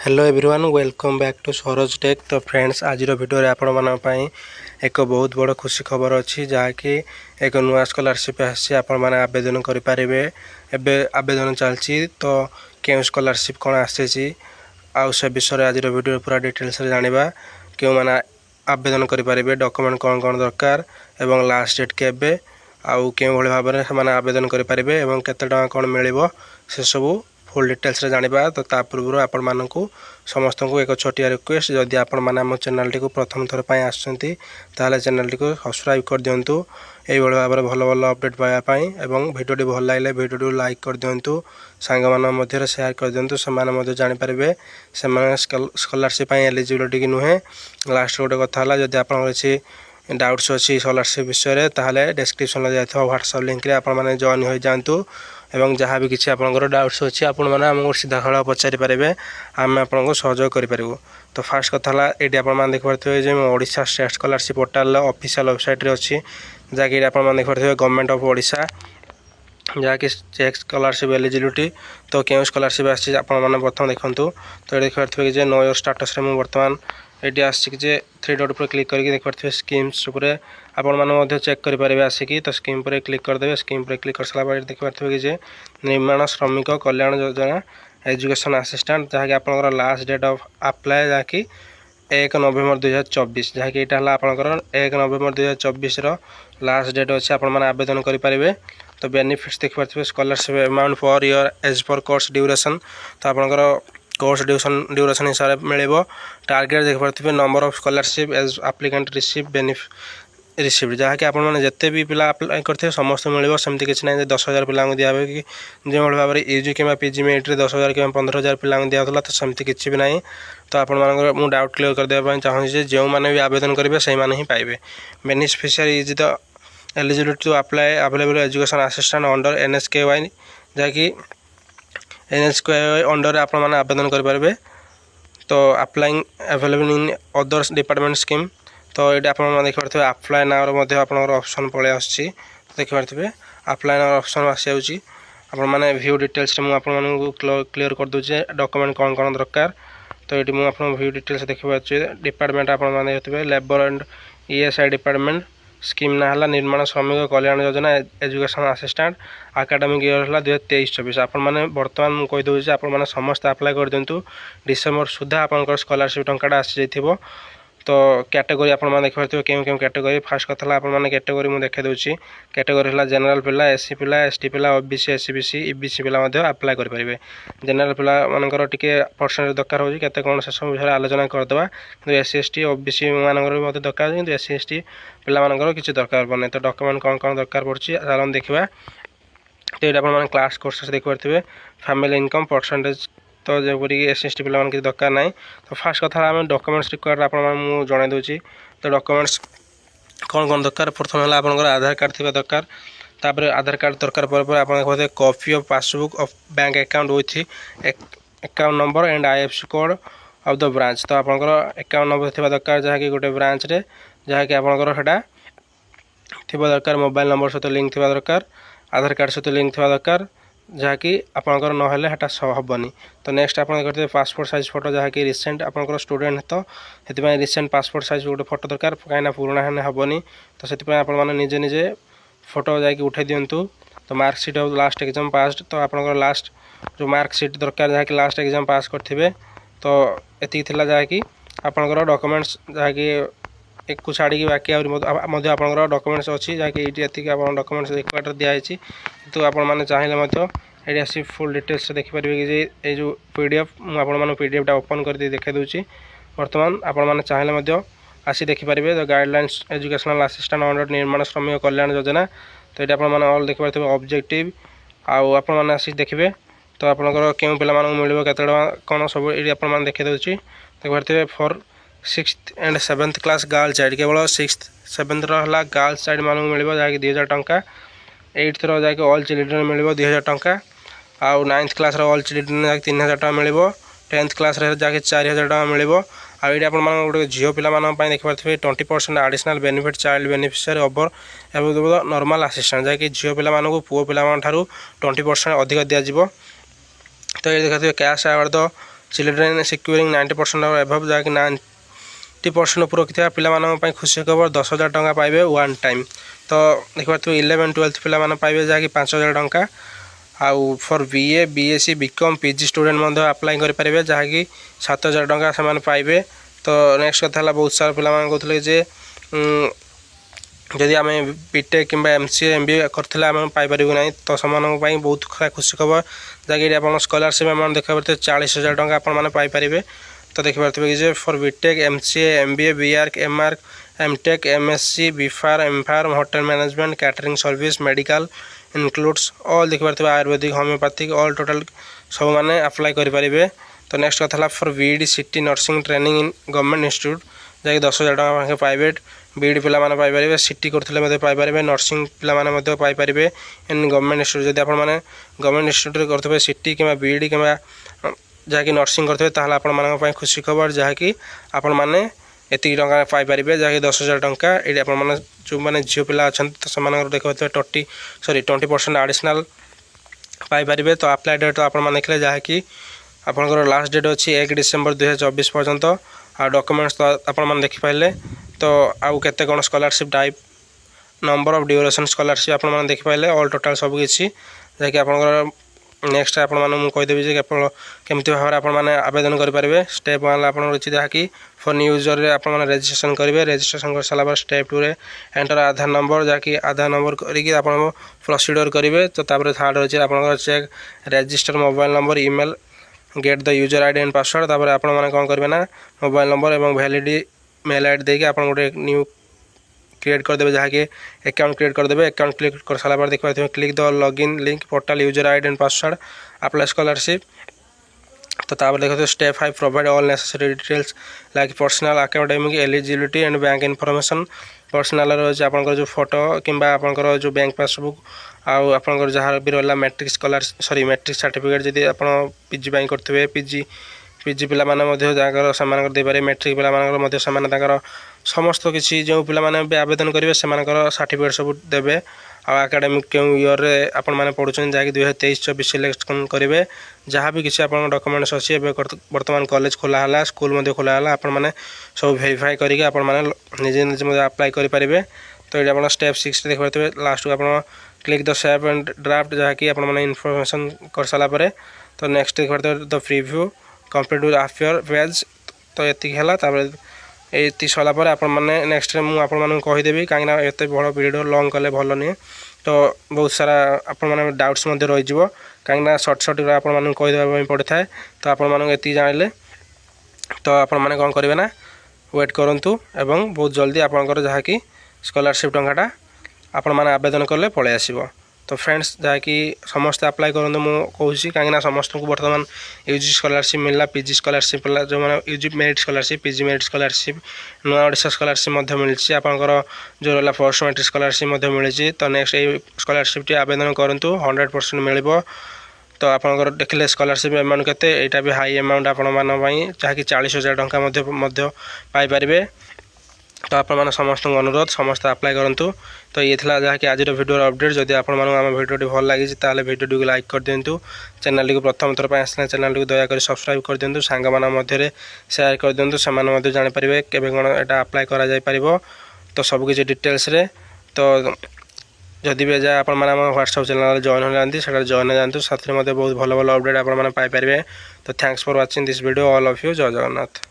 Hello everyone welcome back to Saroj tech. तो friends आज video रे आपण मान पई एक बहुत बड़ खुशी खबर अच्छी जहाँकि एक नुआ स्कॉलरशिप आसी आपण माने आवेदन करि पारिबे। एबे आवेदन चलची तो केउ स्कॉलरशिप कोन आसी आउ से विषय आज वीडियो पूरा डिटेल्स रे जानिबा केउ माने आवेदन करि पारिबे, डॉक्यूमेंट कोन कोन दरकार एवं लास्ट डेट केबे आउ केउ भली भाबरे माने आवेदन करि पारिबे एवं केते टका कोन मिलिबो से सब फुल डिटेल्स रे जानिबा। तो ता पूर्व आपण मानकू समस्त को एक छोटिया रिक्वेस्ट, जदि आपण माने हम चैनल टी को प्रथम थर पई आछंती ताले चैनल टी को सब्सक्राइब कर दियंतु एई बळ भाबरे भलो भलो अपडेट पाया पई एवं वीडियो टी भल लागले वीडियो टी लाइक कर दियंतु, संग मान मध्य शेयर कर दियंतु, समान मध्य जानि पारिबे समान स्कॉलरशिप पई एलिजिबिलिटी कि नुहे। लास्ट गोटे कथा हला जदि आपण अछि डाउट्स अच्छी स्कॉलरशिप विषय ताहले डिस्क्रिप्शन में जाइए व्हाट्सएप लिंक रे आपण माने जॉइन हो जातु एवं जहाँ भी किसी आपंकर डाउट्स अच्छी आपण मैंने आमको सीधा खड़ा पचारि पारे आम आपको सहयोग करूँ। तो फास्ट कथा ये आप देखिए जो Odisha state scholarship portal official website रे अच्छी जहाँकि आप देखिए गवर्नमेंट ऑफ ओडिशा जहाँकि चेक स्कॉलरशिप एलिजिबिलिटी। तो क्यों स्कॉलरशिप आसी प्रथम देखूँ। तो ये देखिए कि नो योर स्टाटस मुझे बर्तमान ये आसिक थ्री डॉट पर क्लिक करके देखिए स्कीम्स आपण मैंने चेक करेंगे आसिक। तो स्कीम पर क्लिक करदे, स्कीम पर क्लिक कर सारा देखिए कि निर्माण श्रमिक कल्याण योजना एजुकेशन असिस्टेंट जहाँकि आप लास्ट डेट ऑफ अप्लाई जहाँकि 1 नवेम्बर 2024 जहाँकि यहाँ आपंकर 1 नवेम्बर 2024 लास्ट डेट अच्छे आप आवेदन करेंगे। तो बेनिफिट्स देखिए scholarship amount for year as per course duration. तो आपंकर कोर्स ड्यूरेशन हिसाब से मिले। टारगेट देखिए number of scholarship as applicant receive received जहाँकि आप जिते भी पिला अप्लाई करते समस्त मिले। सेमती किसी ना 10,000 पिला दिया कि जो भाव में यूजी कि पीजी मेरिट 10,000 कि 15,000 पिला दिया तो सेमती किसी भी ना। तो आप डाउट क्लियर करदेवाई चाहूँगी जो मैंने भी आवेदन करेंगे से ही पाइबे। Beneficiary is the eligibility to apply available education assistant under NSKY जहाँकि NSKY अंडर आप आवेदन करेंगे। तो applying available in others department scheme. तो ये आप देखिए अप्लाई नावर ऑप्शन पलि आसी देखिए अप्लाई नावर ऑप्शन आसी आपने व्यू डिटेल्स मुझे क्लियर कर दूचे डॉक्यूमेंट कौन कौन दरकार। तो ये मुझे व्यू डिटेल्स देखिए डिपार्टमेंट आप देखिए labour and ESI department scheme ना है निर्माण श्रमिक Kalyan Yojana education assistant academic year है 2023-24। आप बर्तमान मुझे कहीदे आप समस्त अप्लाई कर दिंतु डिसेम्बर सुधा आप स्कॉलरशिप टंका आसी जाइए। तो कैटेगरी आप देखिए क्यों क्यों कैटेगरी फास्ट कथा आप कैटेगरी मुझे देखा दूसरी कैटेगरी है जनरल पिला SC पिला ST पिला OBC SCBC EBC पिला अप्लाई करेंगे। जनरल पिला मानकर टिके परसेंटेज दरकार हो केते कौन से सब विषय आलोचना करदे कि SC ST OBC मानकर दरकार कि SC ST पिला मानकर किसी दरकार पड़े। तो डॉक्यूमेंट कौन कौन दरकार पड़े चलन देखा। तो ये आप क्लास कोर्सेस देखिए फैमिली इनकम परसेंटेज तो जपरी SC ST पिला किसी दरकार ना। तो फास्ट कथा आम डॉक्यूमेंट्स रिक्वायर्ड आप जन दूसरी। तो डॉक्यूमेंट्स कौन कौन दरकार प्रथम है आपंकर आधार कार्ड थी दरकार। तापर आधार कार्ड दरकार पर आप देखते copy of passbook of bank account with account number and IFSC code of the branch. तो आपंकर अकाउंट नंबर थी दरकार जहाँकि गोटे ब्रांच रे जहाँकि आपंकर सेटा थी दरकार मोबाइल नंबर सहित लिंक थी दरकार आधार कार्ड सहित लिंक थी दरकार जहाँकि आपंकर नहेले हेटा हेनी। तो नेक्स्ट आप देखते पासपोर्ट साइज फोटो जहाँकि रिसेंट आपंकर स्टूडेंट तो से रिसेंट पासपोर्ट साइज गोटे फोटो दरकार कहीं पुराना हेनी। तो से आप निजे निजे फोटो जाकि उठे दिंतु। तो मार्कसीट ऑफ लास्ट एग्जाम पास। तो आपंकर लास्ट जो मार्कसीट दरकार जहाँकि लास्ट एग्जाम पास करेंगे। तो ये जहाँकि आपंकर डॉक्यूमेंट्स जहाँकि एक को छाड़ी बाकी आपंकर डॉक्यूमेंट्स अच्छी जहाँकि ये डॉक्यूमेंट्स रिक्वायर्ड दिखाई। तो आपने चाहिए ये आसी फुल डिटेल्स देखिपारे कि ये जो PDF मुझे PDF टा ओपन कर देखा दूसरी बर्तमान आपने चाहिए आसी देखिपारे। तो गाइडलाइंस एजुकेशनल असिस्टेंट अंडर निर्माण श्रमिक कल्याण योजना। तो ये आप देखिए ऑब्जेक्टिव आपने आसी देखिए। तो आपंकर क्यों पिला मिले केते कौन सब ये आप देखा दूसरी देखिए for 6th and 7th class girl child केवल 6th 7th रहा गर्ल्स चाइल्ड मानक मिले जहाँकि 2,000 टंका। 8th जहाँकि ऑल चिल्ड्रेन मिले 2,000 टंका। आउ 9th क्लास ऑल चिल्ड्रेन जहाँकि 3,000 टका मिले। 10th क्लास जहाँकि 4,000 टका मिले। आउ ये गोटे झील पाई देखिए 20% additional benefit child beneficiary over एवं नॉर्मल असिस्टेंट जहाँकि झील पाँ पुओ पाँ 20% अधिक दिज्व। तो ये देखिए कैश अवार्ड चिल्ड्रेन सिक्योरिंग 90% और एभव जहाँकि 90% ऊपर रखिଥିବା ପିଲାମାନଙ୍କ खुशी खबर 10,000 टंका पाइबे वन टाइम। तो देखिए 11-12 पिला पाइबे जहाँकि 5,000 टंका। आउ for BA BSc BCom PG student मध्य अप्लाई करेंगे जहाँकि 7,000 टंका से पाइबे। तो नेक्स्ट कथा बहुत सारा पिला कहते जे जदि आम बीटेक कि एमसीए एमबीए करते आम पाइपर ना तो से बहुत खुशी खबर जहाँकि आप स्कॉलरशिप अमाउंट देखा पारे 40,000 टंका आपने पाइपर। तो देखिए कि for BTech MCA MBA BArch MArch MTech MSc BPharm MPharm hotel management catering service medical includes all देखिए आयुर्वेदिक होम्योपैथिक ऑल टोटल सब मैंने अप्लाई करेंगे। तो नेक्स्ट कथा for B.Ed city nursing training in government institute जहाँकि 10,000 टंका प्राइवेट बीईडी पिला Piper city करते पाइपर नर्सिंग पिला पाइपर इन गवर्नमेंट इंस्टीट्यूट जब आप गवर्नमेंट इंस्टीट्यूट करते सिटी कि बीईडी कि जहाँकि नर्सिंग करते आपण खुशी खबर जहाँकि आपण मैंने एति टंका पाइपर जहाँकि 10,000 टंका ये आप जो मैंने झील पिला अच्छा तो से देखते 20% एडिशनल पाइपर। तो अप्लाई डेट आप देखिए जहाँकि आपंकर लास्ट डेट अच्छी 1 डिसेम्बर 2024 पर्यंत। आ डॉक्यूमेंट्स तो आपने देखिपारे। तो आउ केते कौन scholarship type number of duration scholarship आपने देखिपारे ऑल टोटाल सबकि जहाँकि आप नेक्स्ट आपदेवी केमती भाव में आवेदन करेंगे। स्टेप 1 आप जहाँकि फॉर न्यू यूजर आपने रजिस्ट्रेशन करेंगे। रजिस्ट्रेशन कर सारा स्टेप 2 एंटर आधार नंबर जहाँकि आधार नंबर करके आप प्रोसीडर करेंगे। तो थर्ड अच्छे आप check register mobile number email get the user ID and password तापर आप कौन करेंगे ना मोबाइल नंबर और वैलिडी मेल आईडी देके आप गोटे न्यू क्रिएट करदे जहाँकि अकाउंट क्रिएट करदे। अकाउंट क्लिक कर सारा देखिए click the login link portal user ID and password apply scholarship. तो तापर देखते step 5 provide all necessary details like personal academic eligibility and bank information. Personal रही आपंकर जो फोटो कि आपंकर जो बैंक पासबुक आउ आपंकर जहाँ भी रहा मैट्रिक स्कॉलर मैट्रिक सर्टिफिकेट जदि आप पीजी करते पीजी पिला से देपारे मैट्रिक पिला समस्त किसी जो पिला भी आवेदन करेंगे से सर्टिफिकेट सब देवे। आकाडेमिक क्यों ईयर आपण मैंने पढ़ुं जहाँकि 2023-24 सिलेक्शन करेंगे जहाँ भी किसी आप डॉक्यूमेंट्स अच्छी बर्तमान कॉलेज खोला स्कूल खोला आप सब वेरीफाई करके आपजे निजे अप्लाई करेंगे। तो ये आप स्टेप 6 देखिए लास्ट को आप click the save and draft जहाँकि आपने इनफॉरमेशन कर सारापर। तो नेक्स्ट देखिए the preview complete with half your page. तो ये ये सरापर आपने नेक्स्ट मुझे कहीदेवी कहीं एत बड़ वीडियो लॉन्ग कले भल नुहे। तो बहुत सारा आपने डाउट्स रही कहीं सर्ट आपको कहीदेवाई पड़ता है। तो आपती जाने तो आपने कौन करेंगे ना वेट करूँ एवं बहुत जल्दी आपंकर जहाँकि स्कॉलरशिप टंकाटा आपण मैंने आवेदन कले पलि आसो। तो फ्रेंड्स जहाँकि समस्ते अप्लाई करूँ मुझे कहीं समस्त को बर्तमान यूजी स्कॉलरशिप मिलला पीजी स्कॉलरशिप मिलला जो मैंने UG merit scholarship PG merit scholarship नुआ ओडिशा स्कॉलरशिप मिली आपंकर जो रहा फर्स्ट मेरिट स्कॉलरशिप मिली। तो नेक्स्ट ये स्कॉलरशिप आवेदन करूँ 100% मिल। तो आपंकर देखिले स्कॉलरशिप अमाउंट केते एटा भी हाई अमाउंट आपण जहाँकि 40,000 टंका पाइपर। तो आप समस्त अनुरोध समस्त अप्लाई करूँ। तो ये था जहाँकि आज वीडियो अपडेट जदि आप भिडियोटी भल लगी भिडियो लाइक कर दिंतु। चैनल को प्रथम थर आसना चैनल को दयाकोरी सब्सक्राइब कर दिंतु सांग मध्य शेयर कर दिंतु से जापर केवे कौन यहाँ अप्लाई कर। तो सबकि डिटेल्स रे तो जदि भी जाए आप व्हाट्सएप चैनल जॉइन हो जाती है जॉइन हो जातु साथ में बहुत भल भल अपडेट आप पाइपर। तो thanks for watching this video all of you. जय जगन्नाथ।